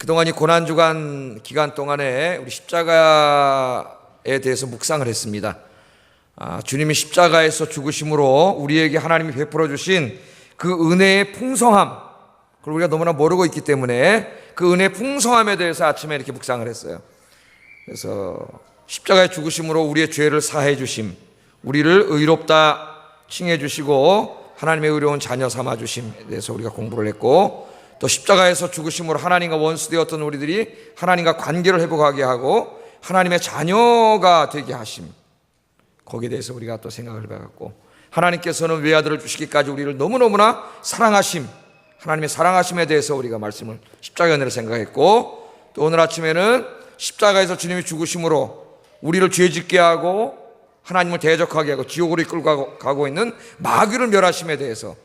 그동안 이 고난주간 기간 동안에 우리 십자가에 대해서 묵상을 했습니다. 주님이 십자가에서 죽으심으로 우리에게 하나님이 베풀어 주신 그 은혜의 풍성함, 그걸 우리가 너무나 모르고 있기 때문에 그 은혜의 풍성함에 대해서 아침에 이렇게 묵상을 했어요. 그래서 십자가의 죽으심으로 우리의 죄를 사해 주심, 우리를 의롭다 칭해 주시고 하나님의 의로운 자녀 삼아 주심에 대해서 우리가 공부를 했고, 또 십자가에서 죽으심으로 하나님과 원수되었던 우리들이 하나님과 관계를 회복하게 하고 하나님의 자녀가 되게 하심, 거기에 대해서 우리가 또 생각을 해봤고, 하나님께서는 외아들을 주시기까지 우리를 너무너무나 사랑하심, 하나님의 사랑하심에 대해서 우리가 말씀을 십자가의 은혜를 생각했고, 또 오늘 아침에는 십자가에서 주님이 죽으심으로 우리를 죄짓게 하고 하나님을 대적하게 하고 지옥으로 이끌고 가고 있는 마귀를 멸하심에 대해서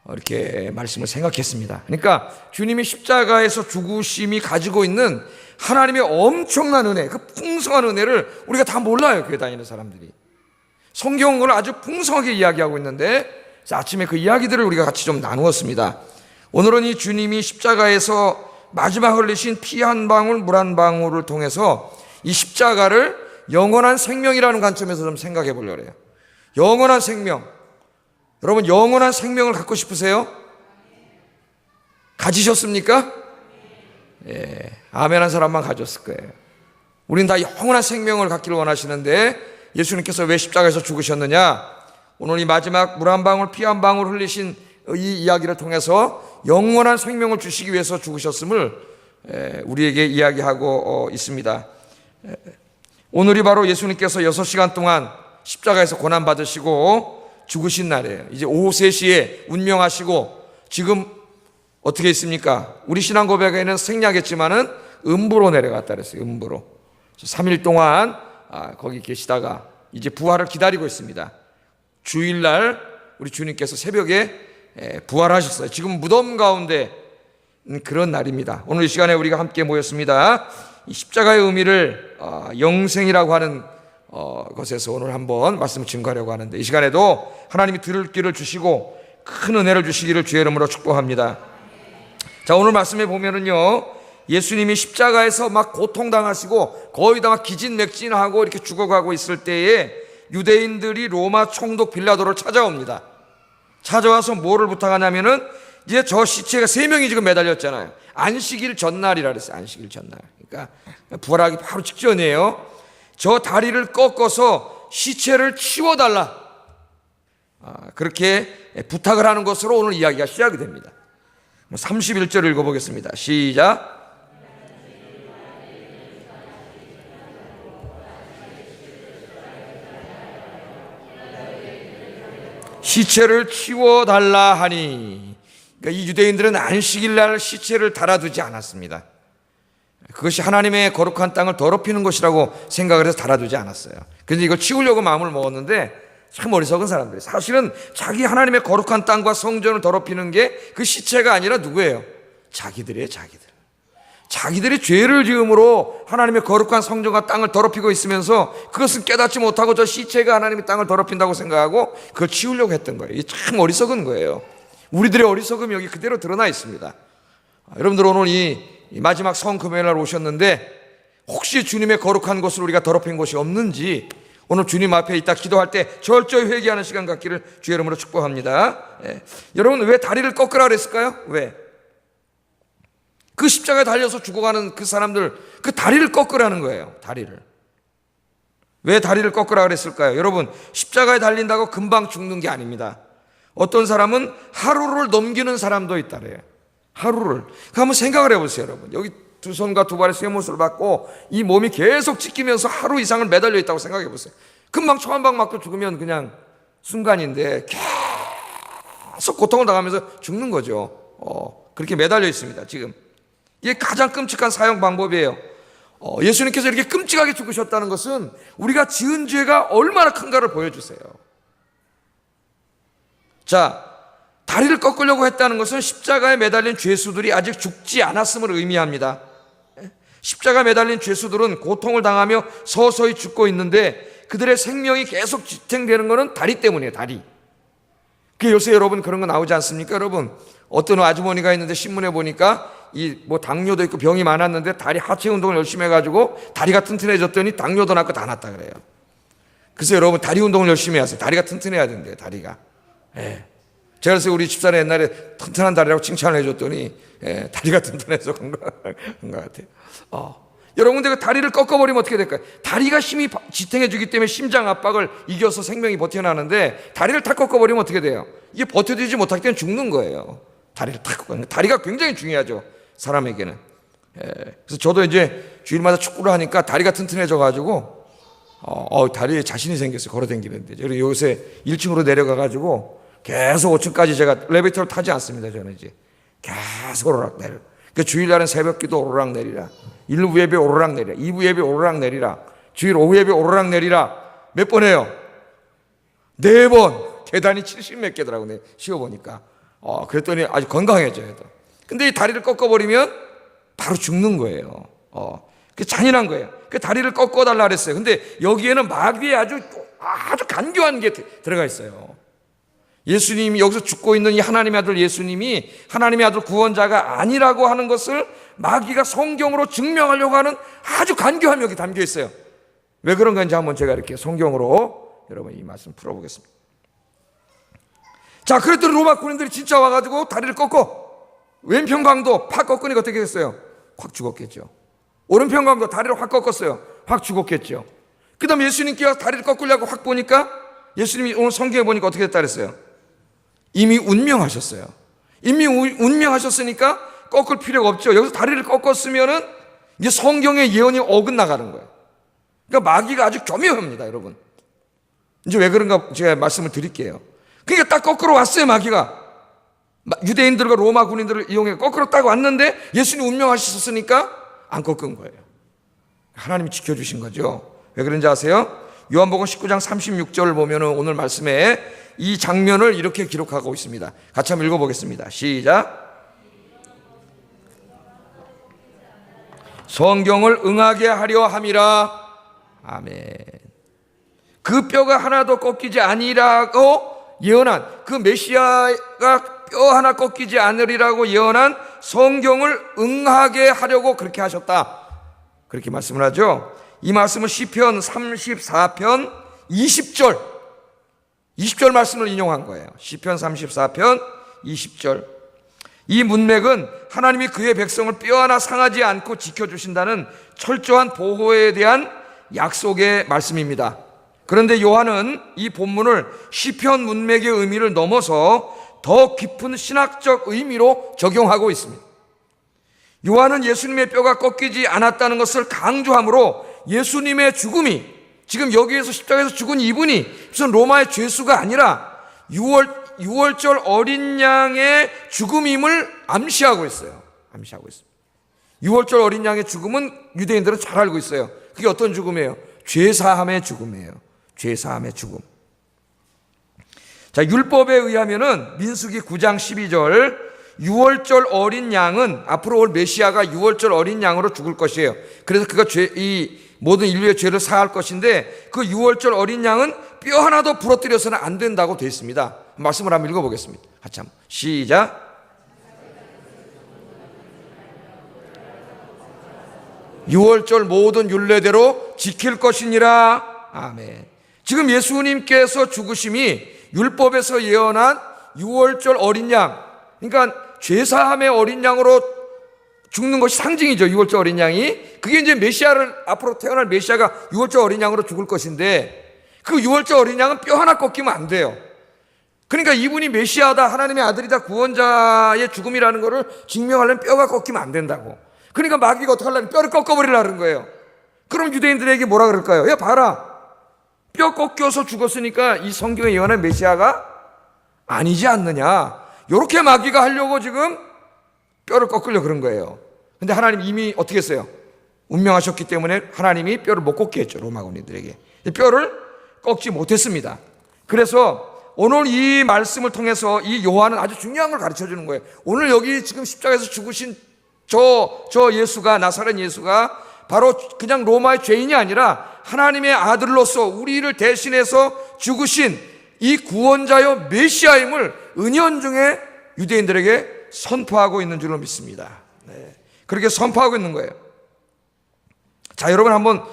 이렇게 말씀을 생각했습니다. 그러니까 주님이 십자가에서 죽으심이 가지고 있는 하나님의 엄청난 은혜, 그 풍성한 은혜를 우리가 다 몰라요. 교회 다니는 사람들이. 성경은 그걸 아주 풍성하게 이야기하고 있는데, 아침에 그 이야기들을 우리가 같이 좀 나누었습니다. 오늘은 이 주님이 십자가에서 마지막 흘리신 피 한 방울 물 한 방울을 통해서 이 십자가를 영원한 생명이라는 관점에서 좀 생각해 보려고 해요. 영원한 생명. 여러분, 영원한 생명을 갖고 싶으세요? 가지셨습니까? 예, 아멘 한 사람만 가졌을 거예요. 우린 다 영원한 생명을 갖기를 원하시는데 예수님께서 왜 십자가에서 죽으셨느냐? 오늘 이 마지막 물 한 방울 피 한 방울 흘리신 이 이야기를 통해서 영원한 생명을 주시기 위해서 죽으셨음을 우리에게 이야기하고 있습니다. 오늘이 바로 예수님께서 6시간 동안 십자가에서 고난받으시고 죽으신 날이에요. 이제 오후 3시에 운명하시고 지금 어떻게 있습니까? 우리 신앙 고백에는 생략했지만은 음부로 내려갔다 그랬어요. 음부로. 3일 동안 거기 계시다가 이제 부활을 기다리고 있습니다. 주일날 우리 주님께서 새벽에 부활하셨어요. 지금 무덤 가운데 그런 날입니다. 오늘 이 시간에 우리가 함께 모였습니다. 이 십자가의 의미를 영생이라고 하는 것에서 오늘 한번 말씀을 증거하려고 하는데, 이 시간에도 하나님이 들을 귀를 주시고 큰 은혜를 주시기를 주의 이름으로 축복합니다. 자, 오늘 말씀에 보면은요, 예수님이 십자가에서 막 고통당하시고 거의 다 막 기진맥진하고 이렇게 죽어가고 있을 때에 유대인들이 로마 총독 빌라도를 찾아옵니다. 찾아와서 뭐를 부탁하냐면은, 이제 저 시체가 3명이 지금 매달렸잖아요. 안식일 전날이라 그랬어요. 안식일 전날. 그러니까 부활하기 바로 직전이에요. 저 다리를 꺾어서 시체를 치워달라, 그렇게 부탁을 하는 것으로 오늘 이야기가 시작이 됩니다. 31절 읽어보겠습니다. 시작. 시체를 치워달라 하니, 그러니까 이 유대인들은 안식일 날 시체를 달아두지 않았습니다. 그것이 하나님의 거룩한 땅을 더럽히는 것이라고 생각을 해서 달아두지 않았어요. 그래서 이걸 치우려고 마음을 먹었는데 참 어리석은 사람들이, 사실은 자기 하나님의 거룩한 땅과 성전을 더럽히는 게 그 시체가 아니라 누구예요? 자기들이에요. 자기들이 죄를 지음으로 하나님의 거룩한 성전과 땅을 더럽히고 있으면서 그것은 깨닫지 못하고 저 시체가 하나님의 땅을 더럽힌다고 생각하고 그걸 치우려고 했던 거예요. 이게 참 어리석은 거예요. 우리들의 어리석음이 여기 그대로 드러나 있습니다. 여러분들, 오늘 이 마지막 성금요일날 오셨는데 혹시 주님의 거룩한 것을 우리가 더럽힌 것이 없는지 오늘 주님 앞에 있다 기도할 때 철저히 회개하는 시간 갖기를 주의 이름으로 축복합니다. 여러분, 왜 다리를 꺾으라 그랬을까요? 왜? 그 십자가에 달려서 죽어가는 그 사람들, 그 다리를 꺾으라는 거예요. 다리를. 왜 다리를 꺾으라 그랬을까요? 여러분, 십자가에 달린다고 금방 죽는 게 아닙니다. 어떤 사람은 하루를 넘기는 사람도 있다래요. 하루를. 한번 생각을 해보세요, 여러분. 여기 2손과 2발에 쇠못을 받고 이 몸이 계속 찢기면서 하루 이상을 매달려 있다고 생각해 보세요. 금방 총 한 방 맞고 죽으면 그냥 순간인데 계속 고통을 당하면서 죽는 거죠. 그렇게 매달려 있습니다, 지금. 이게 가장 끔찍한 사형 방법이에요. 예수님께서 이렇게 끔찍하게 죽으셨다는 것은 우리가 지은 죄가 얼마나 큰가를 보여주세요. 자, 다리를 꺾으려고 했다는 것은 십자가에 매달린 죄수들이 아직 죽지 않았음을 의미합니다. 십자가에 매달린 죄수들은 고통을 당하며 서서히 죽고 있는데 그들의 생명이 계속 지탱되는 것은 다리 때문이에요. 다리. 요새 여러분 그런 거 나오지 않습니까? 여러분, 어떤 아주머니가 있는데 신문에 보니까 당뇨도 있고 병이 많았는데 다리 하체 운동을 열심히 해가지고 다리가 튼튼해졌더니 당뇨도 낫고 다 낫다 그래요. 그래서 여러분 다리 운동을 열심히 하세요. 다리가 튼튼해야 된대요. 다리가. 예. 제가 그래서 우리 집사람 옛날에 튼튼한 다리라고 칭찬을 해줬더니 다리가 튼튼해서 그런 것 같아요. 여러분 근데 그 다리를 꺾어버리면 어떻게 될까요? 다리가 힘이 지탱해주기 때문에 심장 압박을 이겨서 생명이 버텨나는데 다리를 탁 꺾어버리면 어떻게 돼요? 이게 버텨주지 못하기 때문에 죽는 거예요. 다리를 탁 꺾어버리면. 다리가 굉장히 중요하죠, 사람에게는. 그래서 저도 이제 주일마다 축구를 하니까 다리가 튼튼해져가지고 다리에 자신이 생겼어요. 걸어다니는데. 그리고 요새 1층으로 내려가가지고 계속 5층까지 제가 엘리베이터를 타지 않습니다. 저는 이제 계속 오르락 내려. 그 주일날은 새벽기도 오르락 내리라. 1부 예배 오르락 내리라. 2부 예배 오르락 내리라. 주일 오후 예배 오르락 내리라. 몇 번 해요? 4번. 계단이 70몇 개더라고요. 쉬어보니까. 그랬더니 아주 건강해져요. 근데 이 다리를 꺾어버리면 바로 죽는 거예요. 그 잔인한 거예요. 그 다리를 꺾어달라 그랬어요. 근데 여기에는 마귀의 아주 간교한 게 들어가 있어요. 예수님이 여기서 죽고 있는 이 하나님의 아들 예수님이 하나님의 아들 구원자가 아니라고 하는 것을 마귀가 성경으로 증명하려고 하는 아주 간교함이 여기 담겨 있어요. 왜 그런 건지 한번 제가 이렇게 성경으로 여러분 이 말씀 풀어보겠습니다. 자, 그랬더니 로마 군인들이 진짜 와가지고 다리를 꺾어 왼편 강도 팍 꺾으니까 어떻게 됐어요? 확 죽었겠죠. 오른편 강도 다리를 확 꺾었어요. 확 죽었겠죠. 그 다음에 예수님께 다리를 꺾으려고 확 보니까 예수님이 오늘 성경에 보니까 어떻게 됐다 그랬어요? 이미 운명하셨어요. 이미 운명하셨으니까 꺾을 필요가 없죠. 여기서 다리를 꺾었으면은 이제 성경의 예언이 어긋나가는 거예요. 그러니까 마귀가 아주 교묘합니다, 여러분. 이제 왜 그런가 제가 말씀을 드릴게요. 그러니까 딱 거꾸로 왔어요, 마귀가. 유대인들과 로마 군인들을 이용해 거꾸로 딱 왔는데 예수님이 운명하셨으니까 안 꺾은 거예요. 하나님이 지켜주신 거죠. 왜 그런지 아세요? 요한복음 19장 36절을 보면 오늘 말씀에 이 장면을 이렇게 기록하고 있습니다. 같이 한번 읽어보겠습니다. 시작. 성경을 응하게 하려 함이라. 아멘. 그 뼈가 하나도 꺾이지 아니라고 예언한, 그 메시아가 뼈 하나 꺾이지 않으리라고 예언한 성경을 응하게 하려고 그렇게 하셨다. 그렇게 말씀을 하죠. 이 말씀은 시편 34편 20절 말씀을 인용한 거예요. 시편 34편 20절. 이 문맥은 하나님이 그의 백성을 뼈 하나 상하지 않고 지켜주신다는 철저한 보호에 대한 약속의 말씀입니다. 그런데 요한은 이 본문을 시편 문맥의 의미를 넘어서 더 깊은 신학적 의미로 적용하고 있습니다. 요한은 예수님의 뼈가 꺾이지 않았다는 것을 강조하므로 예수님의 죽음이, 지금 여기에서 십자가에서 죽은 이분이 무슨 로마의 죄수가 아니라 6월절 어린 양의 죽음임을 암시하고 있어요. 암시하고 있습니다. 6월절 어린 양의 죽음은 유대인들은 잘 알고 있어요. 그게 어떤 죽음이에요? 죄사함의 죽음이에요. 죄사함의 죽음. 자, 율법에 의하면은 민수기 9장 12절 6월절 어린 양은 앞으로 올 메시아가 6월절 어린 양으로 죽을 것이에요. 그래서 그가 이 모든 인류의 죄를 사할 것인데 그 6월절 어린 양은 뼈 하나도 부러뜨려서는 안 된다고 되어 있습니다. 말씀을 한번 읽어보겠습니다. 같이 한번 시작. 유월절 모든 율례대로 지킬 것이니라. 아멘. 지금 예수님께서 죽으심이 율법에서 예언한 6월절 어린 양, 그러니까 죄사함의 어린 양으로 죽는 것이 상징이죠. 6월절 어린 양이. 그게 이제 메시아를, 앞으로 태어날 메시아가 6월절 어린 양으로 죽을 것인데 그 6월절 어린 양은 뼈 하나 꺾이면 안 돼요. 그러니까 이분이 메시아다, 하나님의 아들이다, 구원자의 죽음이라는 것을 증명하려면 뼈가 꺾이면 안 된다고. 그러니까 마귀가 어떻게 하려면 뼈를 꺾어버리려는 거예요. 그럼 유대인들에게 뭐라 그럴까요? 야, 봐라, 뼈 꺾여서 죽었으니까 이 성경에 예언한 메시아가 아니지 않느냐, 이렇게 마귀가 하려고 지금 뼈를 꺾으려고 그런 거예요. 근데 하나님 이미 어떻게 했어요? 운명하셨기 때문에 하나님이 뼈를 못 꺾게 했죠. 로마 군인들에게 뼈를 꺾지 못했습니다. 그래서 오늘 이 말씀을 통해서 이 요한은 아주 중요한 걸 가르쳐 주는 거예요. 오늘 여기 지금 십자가에서 죽으신 저 예수가, 나사렛 예수가 바로 그냥 로마의 죄인이 아니라 하나님의 아들로서 우리를 대신해서 죽으신 이 구원자여 메시아임을 은연중에 유대인들에게 선포하고 있는 줄로 믿습니다. 그렇게 선포하고 있는 거예요. 자, 여러분 한번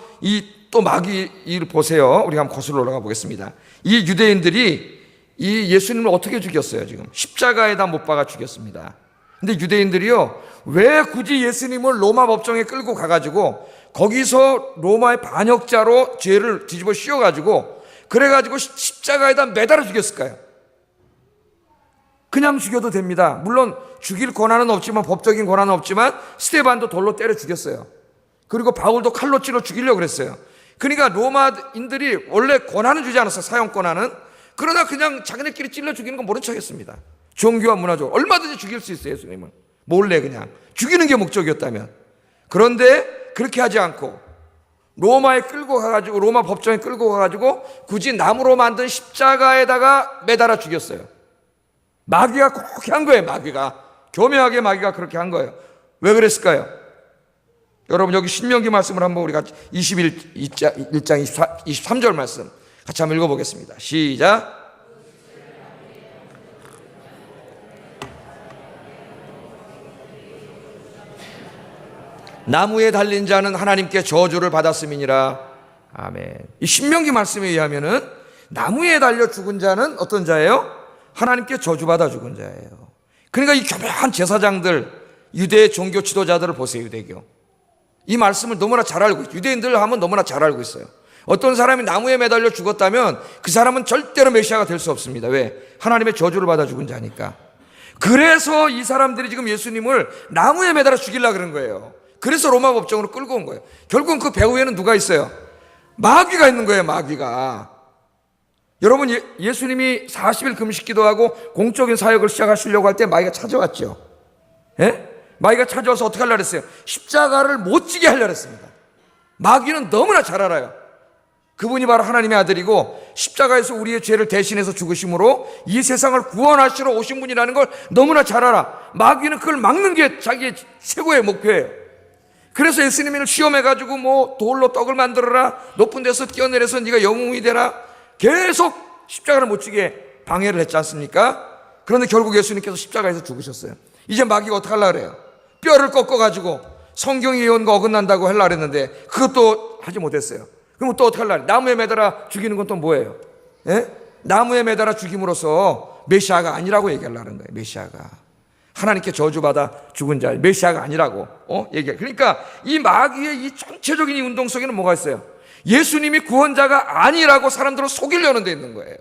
또 마귀를 보세요. 우리가 한번 거슬러 올라가 보겠습니다. 이 유대인들이 이 예수님을 어떻게 죽였어요? 지금 십자가에다 못 박아 죽였습니다. 근데 유대인들이요, 왜 굳이 예수님을 로마 법정에 끌고 가가지고 거기서 로마의 반역자로 죄를 뒤집어 씌워가지고 그래가지고 십자가에다 매달아 죽였을까요? 그냥 죽여도 됩니다. 물론 죽일 권한은 없지만, 법적인 권한은 없지만 스데반도 돌로 때려 죽였어요. 그리고 바울도 칼로 찔러 죽이려고 그랬어요. 그러니까 로마인들이 원래 권한은 주지 않았어요. 사형 권한은. 그러나 그냥 자기네끼리 찔러 죽이는 건 모른 척했습니다. 종교와 문화적으로 얼마든지 죽일 수 있어요. 예수님을 몰래 그냥 죽이는 게 목적이었다면. 그런데 그렇게 하지 않고 로마에 끌고 가가지고, 로마 법정에 끌고 가가지고 굳이 나무로 만든 십자가에다가 매달아 죽였어요. 마귀가 그렇게 한 거예요. 마귀가 교묘하게 마귀가 그렇게 한 거예요. 왜 그랬을까요? 여러분 여기 신명기 말씀을 한번 우리가 21장 23절 말씀 같이 한번 읽어보겠습니다. 시작. 나무에 달린 자는 하나님께 저주를 받았음이니라. 아멘. 이 신명기 말씀에 의하면은 나무에 달려 죽은 자는 어떤 자예요? 하나님께 저주받아 죽은 자예요. 그러니까 이 교묘한 제사장들, 유대 종교 지도자들을 보세요. 유대교. 이 말씀을 너무나 잘 알고 있어요. 유대인들 하면 너무나 잘 알고 있어요. 어떤 사람이 나무에 매달려 죽었다면 그 사람은 절대로 메시아가 될 수 없습니다. 왜? 하나님의 저주를 받아 죽은 자니까. 그래서 이 사람들이 지금 예수님을 나무에 매달아 죽이려고 그런 거예요. 그래서 로마 법정으로 끌고 온 거예요. 결국은 그 배후에는 누가 있어요? 마귀가 있는 거예요. 마귀가. 여러분 예수님이 40일 금식 기도하고 공적인 사역을 시작하시려고 할 때 마귀가 찾아왔죠. 예? 마귀가 찾아와서 어떻게 하려고 했어요? 십자가를 못 지게 하려고 했습니다. 마귀는 너무나 잘 알아요. 그분이 바로 하나님의 아들이고 십자가에서 우리의 죄를 대신해서 죽으심으로 이 세상을 구원하시러 오신 분이라는 걸 너무나 잘 알아. 마귀는 그걸 막는 게 자기의 최고의 목표예요. 그래서 예수님을 시험해가지고 뭐 돌로 떡을 만들어라, 높은 데서 뛰어내려서 네가 영웅이 되라, 계속 십자가를 못 지게 방해를 했지 않습니까? 그런데 결국 예수님께서 십자가에서 죽으셨어요. 이제 마귀가 어떻게 하려고 그래요? 뼈를 꺾어가지고 성경의 예언과 어긋난다고 하려고 그랬는데 그것도 하지 못했어요. 그럼 또 어떻게 하려고? 나무에 매달아 죽이는 건 또 뭐예요? 예? 나무에 매달아 죽임으로써 메시아가 아니라고 얘기하려는 거예요. 메시아가 하나님께 저주받아 죽은 자, 메시아가 아니라고 얘기해. 그러니까 이 마귀의 이 전체적인 이 운동 속에는 뭐가 있어요? 예수님이 구원자가 아니라고 사람들을 속이려는 데 있는 거예요.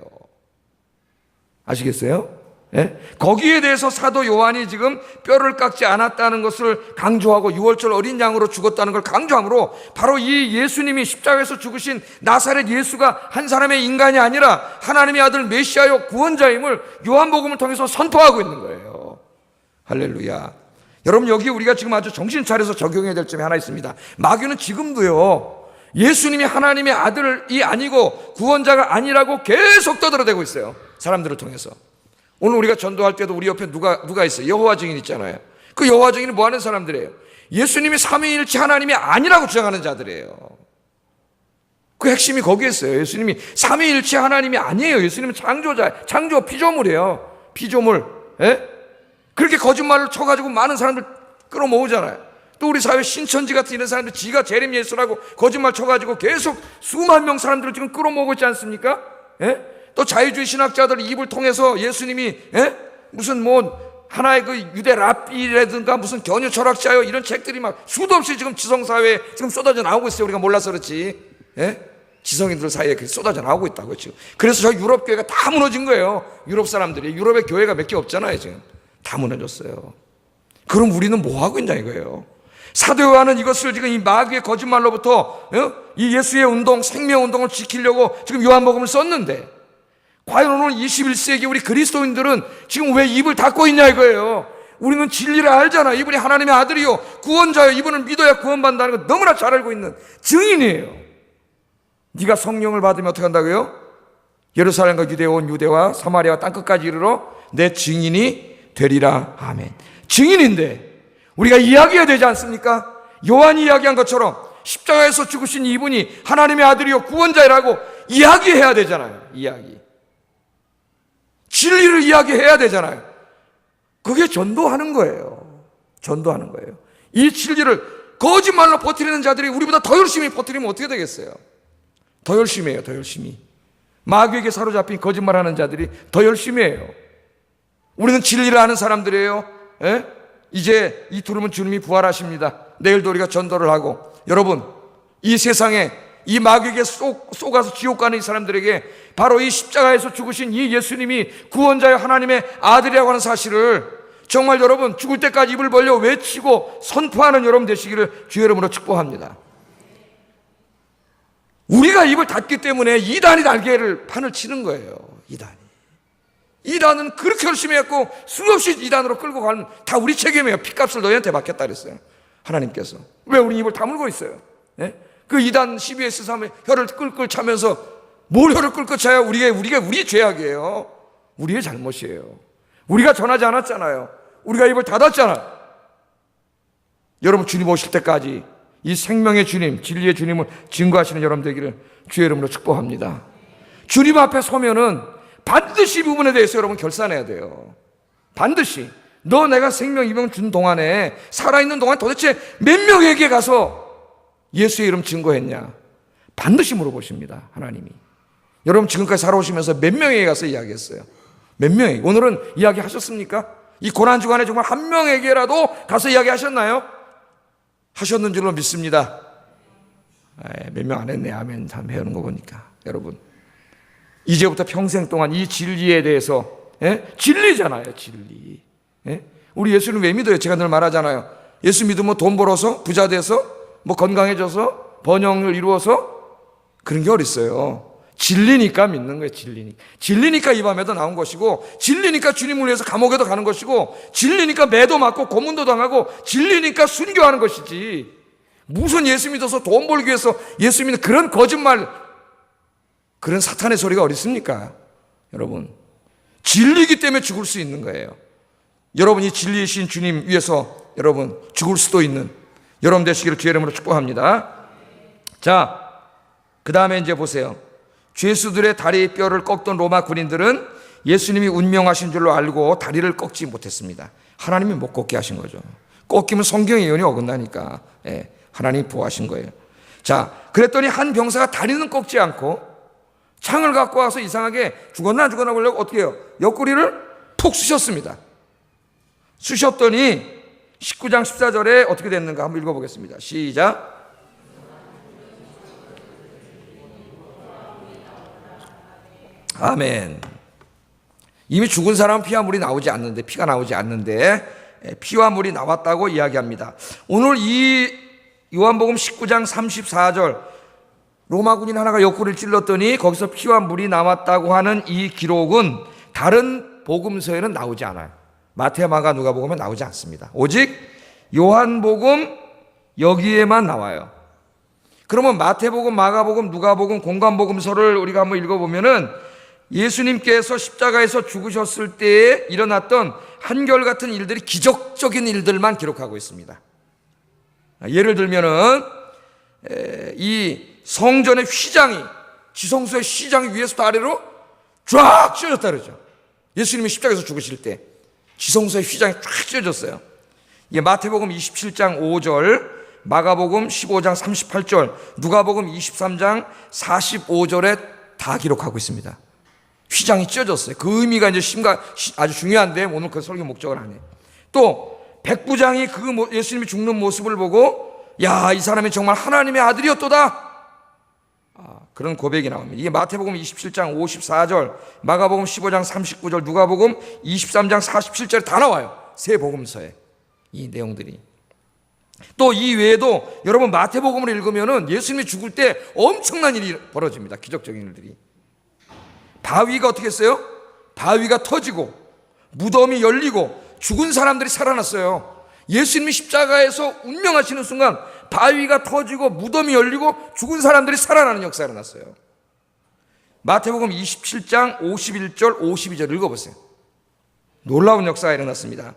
아시겠어요? 예? 거기에 대해서 사도 요한이 지금 뼈를 깎지 않았다는 것을 강조하고 6월절 어린 양으로 죽었다는 걸 강조함으로 바로 이 예수님이 십자가에서 죽으신 나사렛 예수가 한 사람의 인간이 아니라 하나님의 아들 메시아요 구원자임을 요한복음을 통해서 선포하고 있는 거예요. 할렐루야. 여러분 여기 우리가 지금 아주 정신 차려서 적용해야 될 점이 하나 있습니다. 마귀는 지금도요 예수님이 하나님의 아들이 아니고 구원자가 아니라고 계속 떠들어대고 있어요. 사람들을 통해서. 오늘 우리가 전도할 때도 우리 옆에 누가 있어요? 여호와 증인 있잖아요. 그 여호와 증인이 뭐 하는 사람들이에요? 예수님이 삼위일체 하나님이 아니라고 주장하는 자들이에요. 그 핵심이 거기에 있어요. 예수님이 삼위일체 하나님이 아니에요. 예수님은 창조자, 창조 피조물이에요. 피조물. 예? 그렇게 거짓말을 쳐가지고 많은 사람들 끌어모으잖아요. 또 우리 사회 신천지 같은 이런 사람들 지가 재림 예수라고 거짓말 쳐가지고 계속 수만 명 사람들을 지금 끌어모으고 있지 않습니까? 예? 또 자유주의 신학자들 입을 통해서 예수님이 무슨 뭐 하나의 그 유대 랍비라든가 무슨 견유 철학자요 이런 책들이 막 수도 없이 지금 지성사회에 지금 쏟아져 나오고 있어요. 우리가 몰라서 그렇지. 지성인들 사이에 쏟아져 나오고 있다고 지금. 그래서 저희 유럽 교회가 다 무너진 거예요. 유럽 사람들이. 유럽의 교회가 몇 개 없잖아요. 지금 다 무너졌어요. 그럼 우리는 뭐 하고 있냐 이거예요. 사도 요한은 이것을 지금 이 마귀의 거짓말로부터 이 예수의 운동, 생명운동을 지키려고 지금 요한복음을 썼는데 과연 오늘 21세기 우리 그리스도인들은 지금 왜 입을 닫고 있냐 이거예요. 우리는 진리를 알잖아. 이분이 하나님의 아들이요 구원자요. 이분을 믿어야 구원받는다는 걸 너무나 잘 알고 있는 증인이에요. 네가 성령을 받으면 어떻게 한다고요? 예루살렘과 유대에 온 유대와 사마리아와 땅끝까지 이르러 내 증인이 되리라. 아멘. 증인인데 우리가 이야기해야 되지 않습니까? 요한이 이야기한 것처럼 십자가에서 죽으신 이분이 하나님의 아들이요 구원자라고 이야기해야 되잖아요. 이야기. 진리를 이야기해야 되잖아요. 그게 전도하는 거예요. 전도하는 거예요. 이 진리를 거짓말로 버티는 자들이 우리보다 더 열심히 버티면 어떻게 되겠어요? 더 열심히 해요. 더 열심히. 마귀에게 사로잡힌 거짓말하는 자들이 더 열심히 해요. 우리는 진리를 아는 사람들이에요. 예? 이제 이틀이면 주님이 부활하십니다. 내일도 우리가 전도를 하고, 여러분, 이 세상에 이 마귀에게 쏘가서 지옥 가는 이 사람들에게 바로 이 십자가에서 죽으신 이 예수님이 구원자여 하나님의 아들이라고 하는 사실을 정말 여러분 죽을 때까지 입을 벌려 외치고 선포하는 여러분 되시기를 주의 이름으로 축복합니다. 우리가 입을 닫기 때문에 이단이 판을 치는 거예요. 이단은 그렇게 열심히 했고 수없이 이단으로 끌고 가는 다 우리 책임이에요. 핏값을 너희한테 받겠다 그랬어요. 하나님께서. 왜 우리 입을 다물고 있어요? 네? 그 이단 CBS 사람의 혀를 끌끌 차면서 뭘 혀를 끌끌 차요? 우리 죄악이에요. 우리의 잘못이에요. 우리가 전하지 않았잖아요. 우리가 입을 닫았잖아. 여러분 주님 오실 때까지 이 생명의 주님, 진리의 주님을 증거하시는 여러분 되기를 주의 이름으로 축복합니다. 주님 앞에 서면은 반드시 이 부분에 대해서 여러분 결산해야 돼요. 반드시. 너 내가 생명 이병 준 동안에, 살아있는 동안 도대체 몇 명에게 가서 예수의 이름 증거했냐? 반드시 물어보십니다. 하나님이. 여러분 지금까지 살아오시면서 몇 명에게 가서 이야기했어요? 몇 명에게? 오늘은 이야기하셨습니까? 이 고난주간에 정말 한 명에게라도 가서 이야기하셨나요? 하셨는 줄로 믿습니다. 몇 명 안 했네. 아멘. 참 배우는 거 보니까. 여러분 이제부터 평생 동안 이 진리에 대해서, 진리잖아요. 진리. 우리 예수는 왜 믿어요? 제가 늘 말하잖아요. 예수 믿으면 돈 벌어서 부자 돼서 뭐 건강해져서 번영을 이루어서 그런 게 어딨어요. 진리니까 믿는 거예요. 진리니까 이 밤에도 나온 것이고, 진리니까 주님을 위해서 감옥에도 가는 것이고, 진리니까 매도 맞고 고문도 당하고, 진리니까 순교하는 것이지. 무슨 예수 믿어서 돈 벌기 위해서 예수 믿는 그런 거짓말, 그런 사탄의 소리가 어디 있습니까? 여러분 진리이기 때문에 죽을 수 있는 거예요. 여러분 이 진리이신 주님 위해서 여러분 죽을 수도 있는 여러분 되시기를 주의 이름으로 축복합니다. 자, 그 다음에 이제 보세요. 죄수들의 다리 뼈를 꺾던 로마 군인들은 예수님이 운명하신 줄로 알고 다리를 꺾지 못했습니다. 하나님이 못 꺾게 하신 거죠. 꺾이면 성경의 예언이 어긋나니까 하나님이 보호하신 거예요. 자, 그랬더니 한 병사가 다리는 꺾지 않고 창을 갖고 와서 이상하게 죽었나 안 죽었나 보려고 어떻게 해요? 옆구리를 푹 쑤셨습니다. 쑤셨더니 19장 14절에 어떻게 됐는가 한번 읽어보겠습니다. 시작. 아멘. 이미 죽은 사람은 피와 물이 나오지 않는데, 피가 나오지 않는데 피와 물이 나왔다고 이야기합니다. 오늘 이 요한복음 19장 34절 로마 군인 하나가 옆구리를 찔렀더니 거기서 피와 물이 나왔다고 하는 이 기록은 다른 복음서에는 나오지 않아요. 마태, 마가, 누가복음에 나오지 않습니다. 오직 요한복음 여기에만 나와요. 그러면 마태복음, 마가복음, 누가복음, 공관복음서를 우리가 한번 읽어보면은 예수님께서 십자가에서 죽으셨을 때에 일어났던 한결같은 일들이 기적적인 일들만 기록하고 있습니다. 예를 들면은 이 성전의 휘장이, 지성소의 휘장이 위에서부터 아래로 쫙 찢어졌다 그러죠. 예수님이 십자가에서 죽으실 때 지성소의 휘장이 쫙 찢어졌어요. 이게 마태복음 27장 5절, 마가복음 15장 38절, 누가복음 23장 45절에 다 기록하고 있습니다. 휘장이 찢어졌어요. 그 의미가 이제 아주 중요한데 오늘 그 설교 목적은 아니에요. 또 백부장이 그 예수님이 죽는 모습을 보고 야, 이 사람이 정말 하나님의 아들이었도다, 그런 고백이 나옵니다. 이게 마태복음 27장 54절, 마가복음 15장 39절, 누가복음 23장 47절에 다 나와요. 세 복음서에 이 내용들이. 또 이 외에도 여러분 마태복음을 읽으면은 예수님이 죽을 때 엄청난 일이 벌어집니다. 기적적인 일들이. 바위가 어떻게 했어요? 바위가 터지고 무덤이 열리고 죽은 사람들이 살아났어요. 예수님이 십자가에서 운명하시는 순간 바위가 터지고 무덤이 열리고 죽은 사람들이 살아나는 역사가 일어났어요. 마태복음 27장 51절 52절 읽어보세요. 놀라운 역사가 일어났습니다.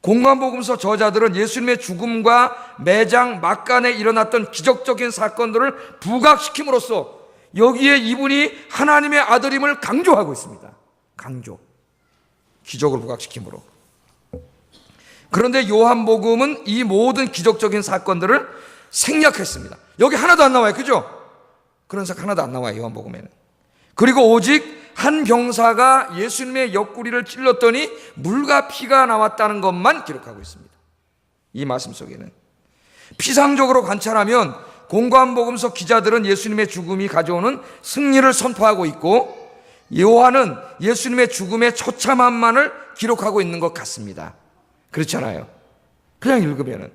공관복음서 저자들은 예수님의 죽음과 매장 막간에 일어났던 기적적인 사건들을 부각시킴으로써 여기에 이분이 하나님의 아들임을 강조하고 있습니다. 강조. 기적을 부각시킴으로. 그런데 요한복음은 이 모든 기적적인 사건들을 생략했습니다. 여기 하나도 안 나와요. 그죠? 그런 사 하나도 안 나와요, 요한복음에는. 그리고 오직 한 병사가 예수님의 옆구리를 찔렀더니 물과 피가 나왔다는 것만 기록하고 있습니다. 이 말씀 속에는. 피상적으로 관찰하면 공관복음서 기자들은 예수님의 죽음이 가져오는 승리를 선포하고 있고, 요한은 예수님의 죽음의 처참함만을 기록하고 있는 것 같습니다. 그렇잖아요. 그냥 읽으면은.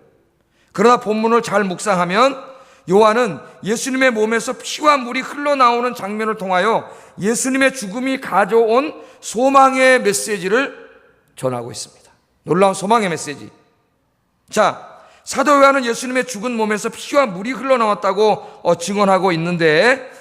그러나 본문을 잘 묵상하면 요한은 예수님의 몸에서 피와 물이 흘러나오는 장면을 통하여 예수님의 죽음이 가져온 소망의 메시지를 전하고 있습니다. 놀라운 소망의 메시지. 자, 사도 요한은 예수님의 죽은 몸에서 피와 물이 흘러나왔다고 증언하고 있는데,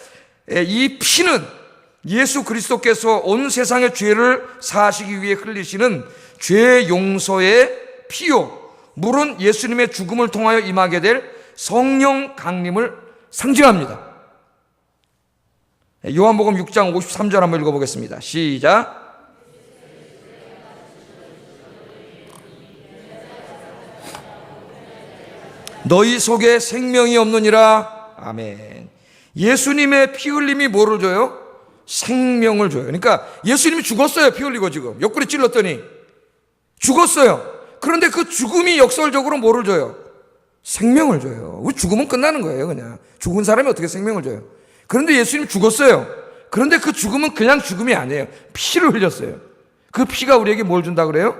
이 피는 예수 그리스도께서 온 세상의 죄를 사하시기 위해 흘리시는 죄 용서의 피요, 물은 예수님의 죽음을 통하여 임하게 될 성령 강림을 상징합니다. 요한복음 6장 53절 한번 읽어보겠습니다. 시작. 너희 속에 생명이 없느니라. 아멘. 예수님의 피 흘림이 뭐를 줘요? 생명을 줘요. 그러니까 예수님이 죽었어요. 피 흘리고 지금 옆구리 찔렀더니 죽었어요. 그런데 그 죽음이 역설적으로 뭐를 줘요? 생명을 줘요. 죽으면 끝나는 거예요. 그냥 죽은 사람이 어떻게 생명을 줘요? 그런데 예수님 죽었어요. 그런데 그 죽음은 그냥 죽음이 아니에요. 피를 흘렸어요. 그 피가 우리에게 뭘 준다 그래요?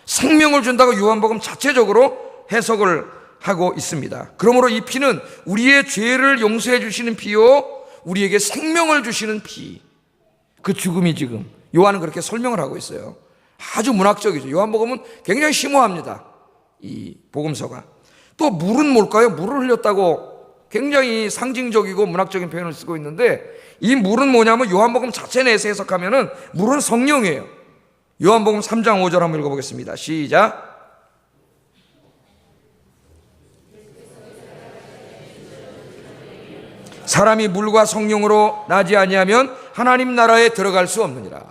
생명을 준다고 요한복음 자체적으로 해석을 하고 있습니다. 그러므로 이 피는 우리의 죄를 용서해 주시는 피요, 우리에게 생명을 주시는 피. 그 죽음이 지금 요한은 그렇게 설명을 하고 있어요. 아주 문학적이죠. 요한복음은 굉장히 심오합니다. 이 복음서가. 또 물은 뭘까요? 물을 흘렸다고 굉장히 상징적이고 문학적인 표현을 쓰고 있는데, 이 물은 뭐냐면 요한복음 자체 내에서 해석하면은 물은 성령이에요. 요한복음 3장 5절 한번 읽어보겠습니다. 시작. 사람이 물과 성령으로 나지 아니하면 하나님 나라에 들어갈 수 없느니라.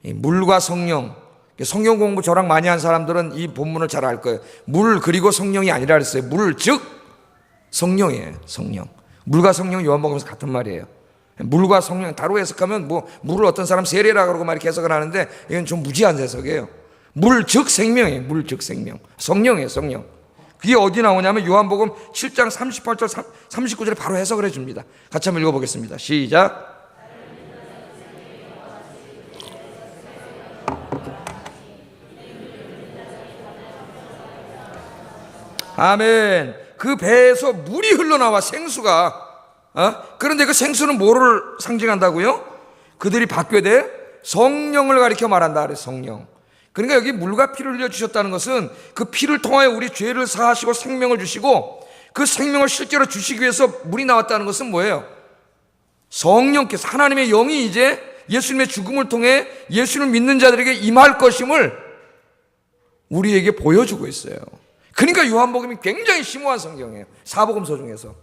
이 물과 성령, 성경 공부 저랑 많이 한 사람들은 이 본문을 잘 알 거예요. 물 그리고 성령이 아니라 그랬어요. 물 즉 성령이에요. 성령. 물과 성령 요한복음에서 같은 말이에요. 물과 성령 다로 해석하면 뭐 물을 어떤 사람 세례라 그러고 막 이렇게 해석을 하는데, 이건 좀 무지한 해석이에요. 물 즉 생명이에요. 물 즉 생명. 성령이에요. 성령. 그게 어디 나오냐면 요한복음 7장 38절 39절에 바로 해석을 해줍니다. 같이 한번 읽어보겠습니다. 시작. 아멘. 그 배에서 물이 흘러나와, 생수가. 그런데 그 생수는 뭐를 상징한다고요? 그들이 받게 될 성령을 가리켜 말한다 그래. 성령. 그러니까 여기 물과 피를 흘려주셨다는 것은 그 피를 통하여 우리 죄를 사하시고 생명을 주시고, 그 생명을 실제로 주시기 위해서 물이 나왔다는 것은 뭐예요? 성령께서, 하나님의 영이 이제 예수님의 죽음을 통해 예수를 믿는 자들에게 임할 것임을 우리에게 보여주고 있어요. 그러니까 요한복음이 굉장히 심오한 성경이에요. 사복음서 중에서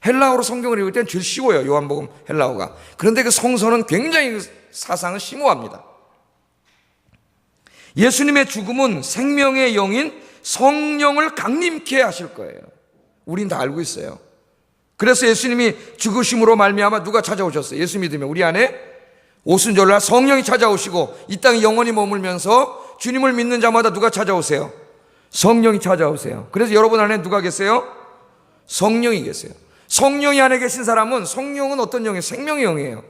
헬라어로 성경을 읽을 때는 제일 쉬워요. 요한복음 헬라어가. 그런데 그 성서는 굉장히 사상은 심오합니다. 예수님의 죽음은 생명의 영인 성령을 강림케 하실 거예요. 우린 다 알고 있어요. 그래서 예수님이 죽으심으로 말미암아 누가 찾아오셨어요? 예수 믿으면 우리 안에 오순절날 성령이 찾아오시고 이 땅에 영원히 머물면서 주님을 믿는 자마다 누가 찾아오세요? 성령이 찾아오세요. 그래서 여러분 안에 누가 계세요? 성령이 계세요. 성령이 안에 계신 사람은, 성령은 어떤 영이에요? 생명의 영이에요.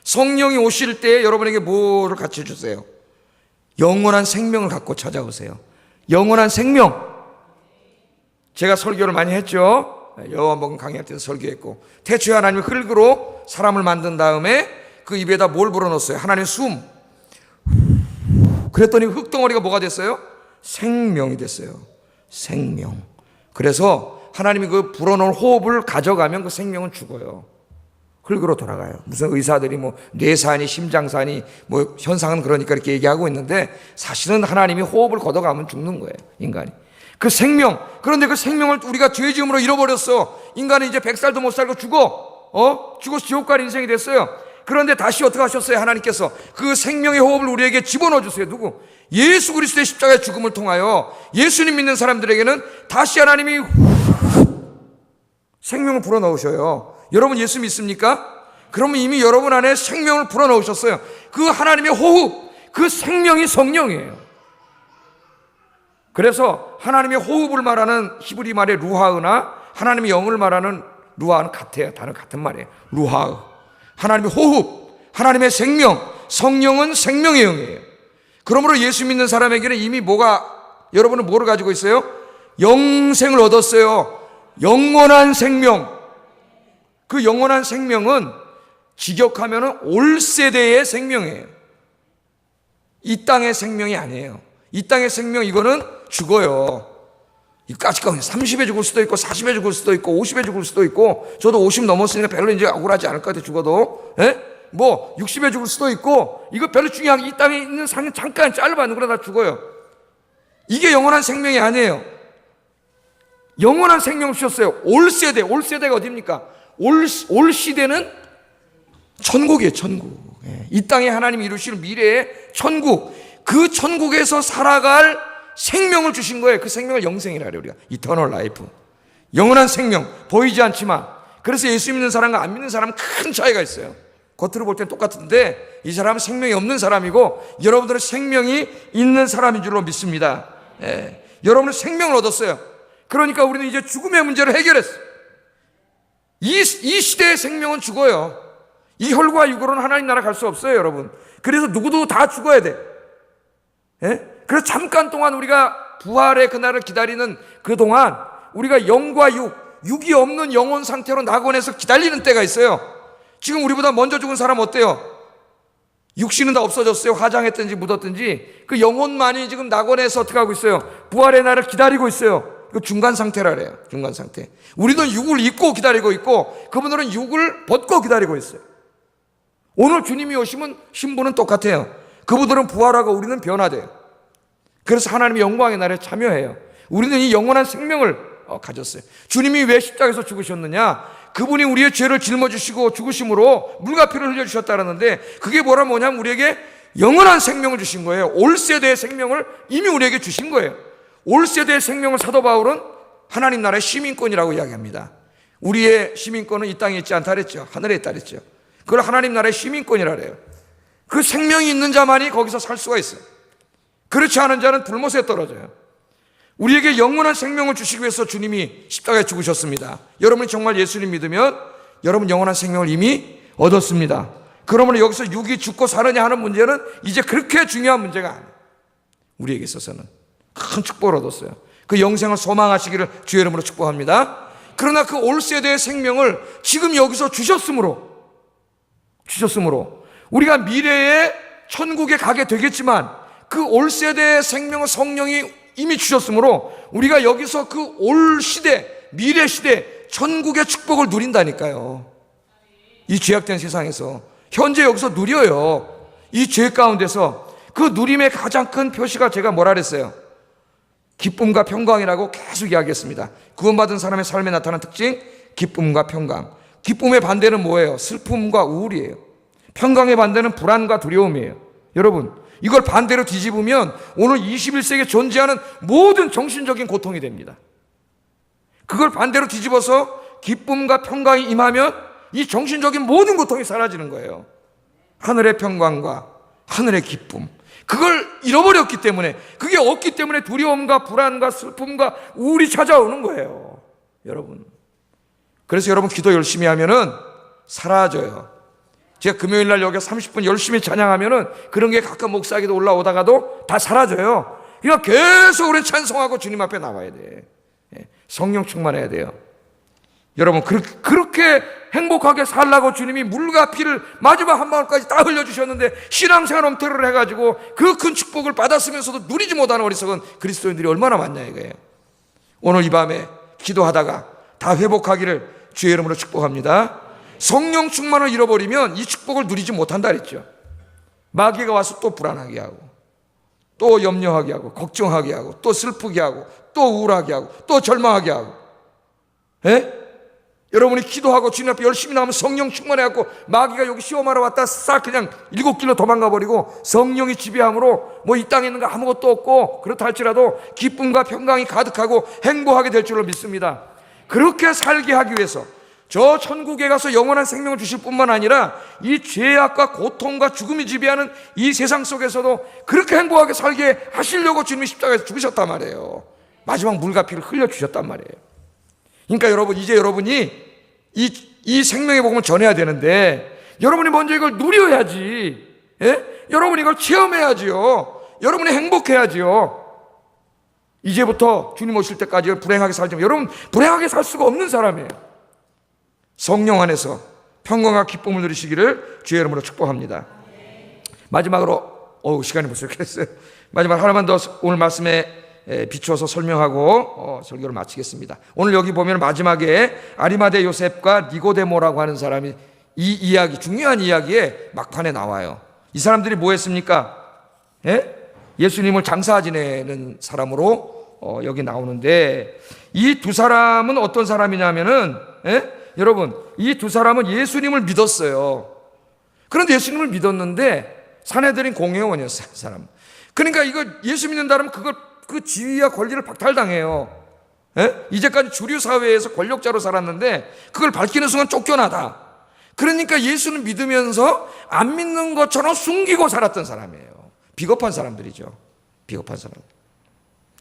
성령이 오실 때 여러분에게 뭐를 같이 주세요? 영원한 생명을 갖고 찾아오세요. 영원한 생명. 제가 설교를 많이 했죠. 요한복음 강의할 때도 설교했고, 태초에 하나님이 흙으로 사람을 만든 다음에 그 입에다 뭘 불어넣었어요? 하나님의 숨. 그랬더니 흙덩어리가 뭐가 됐어요? 생명이 됐어요. 생명. 그래서 하나님이 그 불어넣은 호흡을 가져가면 그 생명은 죽어요. 흙으로 돌아가요. 무슨 의사들이 뭐 뇌산이, 심장산이, 뭐 현상은 그러니까 이렇게 얘기하고 있는데, 사실은 하나님이 호흡을 걷어가면 죽는 거예요, 인간이. 그 생명. 그런데 그 생명을 우리가 죄 지음으로 잃어버렸어. 인간은 이제 100살도 못 살고 죽어서 지옥 갈 인생이 됐어요. 그런데 다시 어떻게 하셨어요? 하나님께서 그 생명의 호흡을 우리에게 집어넣어 주세요. 누구? 예수 그리스도의 십자가의 죽음을 통하여 예수님 믿는 사람들에게는 다시 하나님이 생명을 불어넣으셔요. 여러분 예수 믿습니까? 그러면 이미 여러분 안에 생명을 불어넣으셨어요. 그 하나님의 호흡, 그 생명이 성령이에요. 그래서 하나님의 호흡을 말하는 히브리 말의 루하으나 하나님의 영을 말하는 루하는 같아요. 단어 같은 말이에요. 루하으. 하나님의 호흡, 하나님의 생명, 성령은 생명의 영이에요. 그러므로 예수 믿는 사람에게는 이미 여러분은 뭐를 가지고 있어요? 영생을 얻었어요. 영원한 생명. 그 영원한 생명은 직역하면 올 세대의 생명이에요. 이 땅의 생명이 아니에요. 이 땅의 생명 이거는 죽어요. 이 까짓거 30에 죽을 수도 있고 40에 죽을 수도 있고 50에 죽을 수도 있고, 저도 50 넘었으니까 별로 이제 억울하지 않을 것 같아요. 죽어도. 뭐 60에 죽을 수도 있고, 이거 별로 중요한, 이 땅에 있는 삶은 잠깐 짧아 누구나 다 죽어요. 이게 영원한 생명이 아니에요. 영원한 생명을 주셨어요. 올 세대가 어디입니까? 올 시대는 천국이에요. 천국. 이 땅에 하나님이 이루시는 미래의 천국, 그 천국에서 살아갈 생명을 주신 거예요. 그 생명을 영생이라 그래요. 우리가 이터널 라이프, 영원한 생명, 보이지 않지만. 그래서 예수 믿는 사람과 안 믿는 사람은 큰 차이가 있어요. 겉으로 볼 땐 똑같은데 이 사람은 생명이 없는 사람이고 여러분들은 생명이 있는 사람인 줄로 믿습니다. 여러분은 생명을 얻었어요. 그러니까 우리는 이제 죽음의 문제를 해결했어요. 이 시대의 생명은 죽어요. 이 혈과 육으로는 하나님 나라 갈 수 없어요, 여러분. 그래서 누구도 다 죽어야 돼. 그래서 잠깐 동안 우리가 부활의 그날을 기다리는 그 동안 우리가 영과 육이 없는 영혼 상태로 낙원에서 기다리는 때가 있어요. 지금 우리보다 먼저 죽은 사람 어때요? 육신은 다 없어졌어요. 화장했든지 묻었든지. 그 영혼만이 지금 낙원에서 어떻게 하고 있어요? 부활의 날을 기다리고 있어요. 그 중간 상태라 그래요. 중간 상태. 우리는 육을 입고 기다리고 있고 그분들은 육을 벗고 기다리고 있어요. 오늘 주님이 오시면 신부는 똑같아요. 그분들은 부활하고 우리는 변화돼요. 그래서 하나님의 영광의 날에 참여해요. 우리는 이 영원한 생명을 가졌어요. 주님이 왜 십자가에서 죽으셨느냐? 그분이 우리의 죄를 짊어지시고 죽으심으로 물과 피를 흘려주셨다는데, 그게 뭐냐면 우리에게 영원한 생명을 주신 거예요. 올 세대의 생명을 이미 우리에게 주신 거예요. 올 세대의 생명을 사도 바울은 하나님 나라의 시민권이라고 이야기합니다. 우리의 시민권은 이 땅에 있지 않다 그랬죠. 하늘에 있다 그랬죠. 그걸 하나님 나라의 시민권이라 그래요. 그 생명이 있는 자만이 거기서 살 수가 있어요. 그렇지 않은 자는 불못에 떨어져요. 우리에게 영원한 생명을 주시기 위해서 주님이 십자가에 죽으셨습니다. 여러분이 정말 예수님 믿으면 여러분 영원한 생명을 이미 얻었습니다. 그러므로 여기서 육이 죽고 사느냐 하는 문제는 이제 그렇게 중요한 문제가 아니에요. 우리에게 있어서는 큰 축복을 얻었어요. 그 영생을 소망하시기를 주의 이름으로 축복합니다. 그러나 그 올 세대의 생명을 지금 여기서 주셨으므로 우리가 미래에 천국에 가게 되겠지만, 그 올 세대의 생명을 성령이 이미 주셨으므로 우리가 여기서 그 올 시대, 미래 시대, 천국의 축복을 누린다니까요. 이 죄악된 세상에서 현재 여기서 누려요. 이 죄 가운데서 그 누림의 가장 큰 표시가 제가 뭐라 그랬어요? 기쁨과 평강이라고 계속 이야기했습니다. 구원받은 사람의 삶에 나타나는 특징, 기쁨과 평강. 기쁨의 반대는 뭐예요? 슬픔과 우울이에요. 평강의 반대는 불안과 두려움이에요. 여러분, 이걸 반대로 뒤집으면 오늘 21세기에 존재하는 모든 정신적인 고통이 됩니다. 그걸 반대로 뒤집어서 기쁨과 평강이 임하면 이 정신적인 모든 고통이 사라지는 거예요. 하늘의 평강과 하늘의 기쁨. 그걸 잃어버렸기 때문에, 그게 없기 때문에 두려움과 불안과 슬픔과 우울이 찾아오는 거예요. 여러분. 그래서 여러분 기도 열심히 하면은 사라져요. 제가 금요일 날 여기 30분 열심히 찬양하면은 그런 게 가끔 목사기도 올라오다가도 다 사라져요. 그러니까 계속 우리 찬송하고 주님 앞에 나와야 돼. 성령 충만해야 돼요. 여러분, 그렇게 행복하게 살라고 주님이 물과 피를 마지막 한 방울까지 다 흘려주셨는데 신앙생활 엉터리를 해가지고 그 큰 축복을 받았으면서도 누리지 못하는 어리석은 그리스도인들이 얼마나 많냐 이거예요. 오늘 이 밤에 기도하다가 다 회복하기를 주의 이름으로 축복합니다. 성령 충만을 잃어버리면 이 축복을 누리지 못한다 그랬죠. 마귀가 와서 또 불안하게 하고, 또 염려하게 하고, 걱정하게 하고, 또 슬프게 하고, 또 우울하게 하고, 또 절망하게 하고. 여러분이 기도하고 주님 앞에 열심히 나오면 성령 충만해갖고 마귀가 여기 시험하러 왔다 싹 그냥 7길로 도망가 버리고 성령이 지배함으로 뭐 이 땅에 있는 거 아무것도 없고 그렇다 할지라도 기쁨과 평강이 가득하고 행복하게 될 줄로 믿습니다. 그렇게 살게 하기 위해서 저 천국에 가서 영원한 생명을 주실 뿐만 아니라 이 죄악과 고통과 죽음이 지배하는 이 세상 속에서도 그렇게 행복하게 살게 하시려고 주님이 십자가에서 죽으셨단 말이에요. 마지막 물과 피를 흘려주셨단 말이에요. 그러니까 여러분, 이제 여러분이 이 생명의 복음을 전해야 되는데 여러분이 먼저 이걸 누려야지. 예? 여러분이 이걸 체험해야지요. 여러분이 행복해야지요. 이제부터 주님 오실 때까지 불행하게 살지만 여러분 불행하게 살 수가 없는 사람이에요. 성령 안에서 평강과 기쁨을 누리시기를 주의 이름으로 축복합니다. 마지막으로 시간이 벌써 이렇게 됐어요. 마지막 하나만 더 오늘 말씀에 비추어서 설명하고 설교를 마치겠습니다. 오늘 여기 보면 마지막에 아리마대 요셉과 니고데모라고 하는 사람이 이 이야기, 중요한 이야기에 막판에 나와요. 이 사람들이 뭐 했습니까? 예수님을 장사 지내는 사람으로 여기 나오는데 이 두 사람은 어떤 사람이냐면은 여러분, 이 두 사람은 예수님을 믿었어요. 그런데 예수님을 믿었는데 사내들인 공회원이었어요, 사람. 그러니까 이거 예수 믿는다면 그 지위와 권리를 박탈당해요. 이제까지 주류 사회에서 권력자로 살았는데 그걸 밝히는 순간 쫓겨나다. 그러니까 예수를 믿으면서 안 믿는 것처럼 숨기고 살았던 사람이에요. 비겁한 사람들이죠. 비겁한 사람.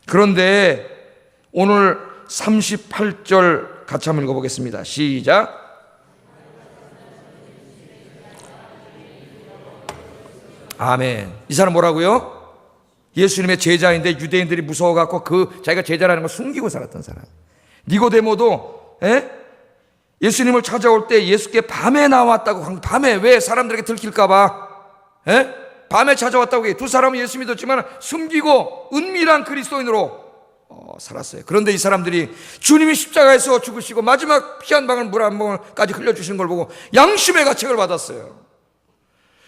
그런데 오늘 38절 같이 한번 읽어보겠습니다. 시작. 아멘. 이 사람 뭐라고요? 예수님의 제자인데 유대인들이 무서워갖고 자기가 제자라는 걸 숨기고 살았던 사람. 니고데모도 예수님을 찾아올 때 예수께 밤에 나왔다고. 밤에 왜? 사람들에게 들킬까봐. 밤에 찾아왔다고. 두 사람은 예수 믿었지만 숨기고 은밀한 그리스도인으로 살았어요. 그런데 이 사람들이 주님이 십자가에서 죽으시고 마지막 피 한 방울 물 한 방울까지 흘려주시는 걸 보고 양심의 가책을 받았어요.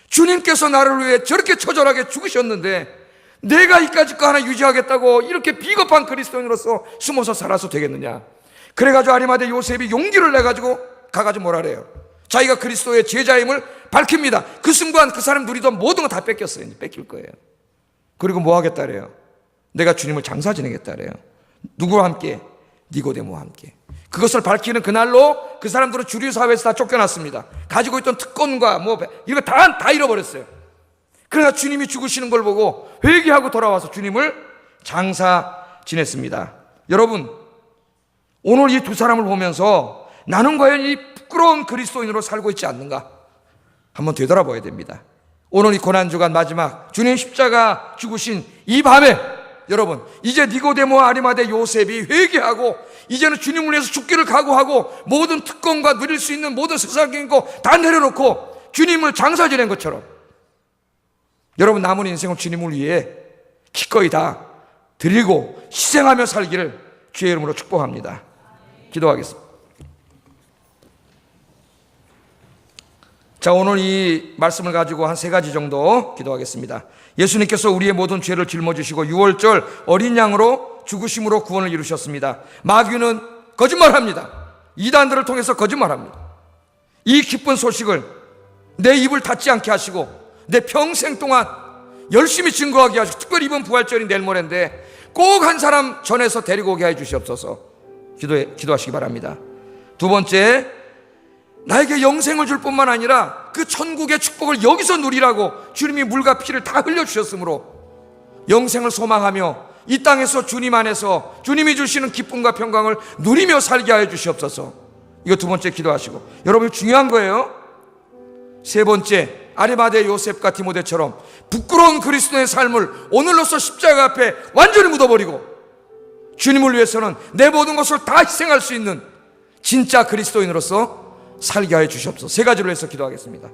주님께서 나를 위해 저렇게 처절하게 죽으셨는데 내가 이까짓 거 하나 유지하겠다고 이렇게 비겁한 그리스도인으로서 숨어서 살아서 되겠느냐. 그래가지고 아리마대 요셉이 용기를 내가지고 가가지고 뭐라 그래요? 자기가 그리스도의 제자임을 밝힙니다. 그 순간 그 사람 누리던 모든 거 다 뺏겼어요. 이제 뺏길 거예요. 그리고 뭐 하겠다 그래요? 내가 주님을 장사 지내겠다 그래요. 누구와 함께? 니고데모와 함께. 그것을 밝히는 그날로 그 사람들은 주류 사회에서 다 쫓겨났습니다. 가지고 있던 특권과 이거 다 잃어버렸어요. 그러나 주님이 죽으시는 걸 보고 회개하고 돌아와서 주님을 장사 지냈습니다. 여러분, 오늘 이 두 사람을 보면서 나는 과연 이 부끄러운 그리스도인으로 살고 있지 않는가? 한번 되돌아봐야 됩니다. 오늘 이 고난주간 마지막 주님 십자가 죽으신 이 밤에 여러분, 이제 니고데모와 아리마대 요셉이 회개하고 이제는 주님을 위해서 죽기를 각오하고 모든 특권과 누릴 수 있는 모든 세상적인 거 다 내려놓고 주님을 장사 지낸 것처럼 여러분 남은 인생을 주님을 위해 기꺼이 다 드리고 희생하며 살기를 주의 이름으로 축복합니다. 기도하겠습니다. 자, 오늘 이 말씀을 가지고 한 3가지 정도 기도하겠습니다. 예수님께서 우리의 모든 죄를 짊어지시고 6월절 어린 양으로 죽으심으로 구원을 이루셨습니다. 마귀는 거짓말합니다. 이단들을 통해서 거짓말합니다. 이 기쁜 소식을 내 입을 닫지 않게 하시고 내 평생 동안 열심히 증거하게 하시고, 특별히 이번 부활절이 내일 모레인데 꼭 한 사람 전해서 데리고 오게 해 주시옵소서. 기도하시기 바랍니다. 2번째, 나에게 영생을 줄 뿐만 아니라 그 천국의 축복을 여기서 누리라고 주님이 물과 피를 다 흘려주셨으므로 영생을 소망하며 이 땅에서 주님 안에서 주님이 주시는 기쁨과 평강을 누리며 살게 하여 주시옵소서. 이거 2번째 기도하시고, 여러분 중요한 거예요. 3번째, 아리마대 요셉과 디모데처럼 부끄러운 그리스도의 삶을 오늘로서 십자가 앞에 완전히 묻어버리고 주님을 위해서는 내 모든 것을 다 희생할 수 있는 진짜 그리스도인으로서 살게 하여 주시옵소서. 3가지로 해서 기도하겠습니다.